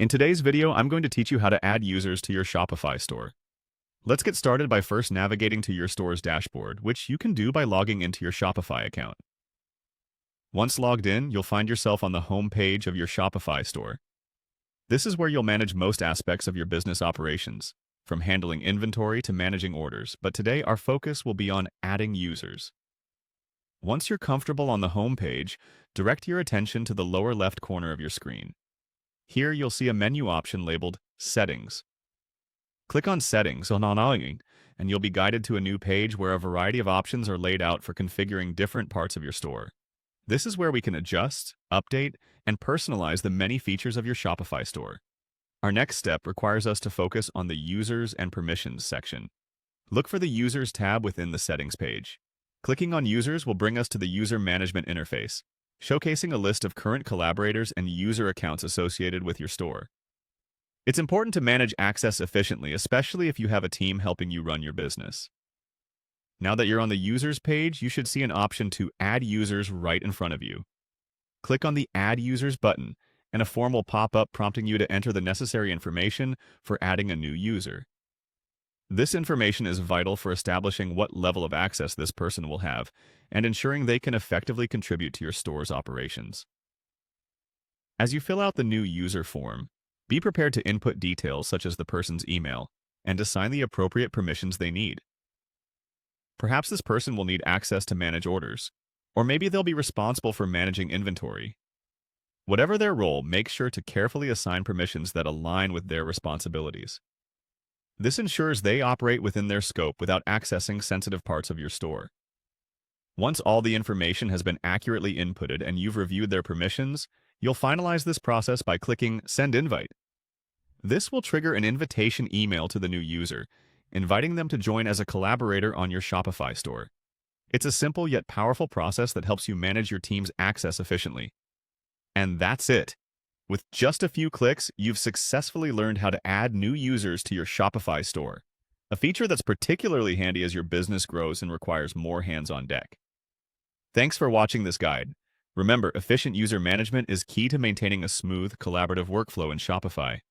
In today's video, I'm going to teach you how to add users to your Shopify store. Let's get started by first navigating to your store's dashboard, which you can do by logging into your Shopify account. Once logged in, you'll find yourself on the home page of your Shopify store. This is where you'll manage most aspects of your business operations, from handling inventory to managing orders, but today our focus will be on adding users. Once you're comfortable on the home page, direct your attention to the lower left corner of your screen. Here you'll see a menu option labeled Settings. Click on Settings and you'll be guided to a new page where a variety of options are laid out for configuring different parts of your store. This is where we can adjust, update, and personalize the many features of your Shopify store. Our next step requires us to focus on the Users and Permissions section. Look for the Users tab within the Settings page. Clicking on Users will bring us to the User Management interface, showcasing a list of current collaborators and user accounts associated with your store. It's important to manage access efficiently, especially if you have a team helping you run your business. Now that you're on the Users page, you should see an option to add users right in front of you. Click on the Add Users button, and a form will pop up prompting you to enter the necessary information for adding a new user. This information is vital for establishing what level of access this person will have and ensuring they can effectively contribute to your store's operations. As you fill out the new user form, be prepared to input details such as the person's email and assign the appropriate permissions they need. Perhaps this person will need access to manage orders, or maybe they'll be responsible for managing inventory. Whatever their role, make sure to carefully assign permissions that align with their responsibilities. This ensures they operate within their scope without accessing sensitive parts of your store. Once all the information has been accurately inputted and you've reviewed their permissions, you'll finalize this process by clicking Send Invite. This will trigger an invitation email to the new user, inviting them to join as a collaborator on your Shopify store. It's a simple yet powerful process that helps you manage your team's access efficiently. And that's it. With just a few clicks, you've successfully learned how to add new users to your Shopify store, a feature that's particularly handy as your business grows and requires more hands on deck. Thanks for watching this guide. Remember, efficient user management is key to maintaining a smooth, collaborative workflow in Shopify.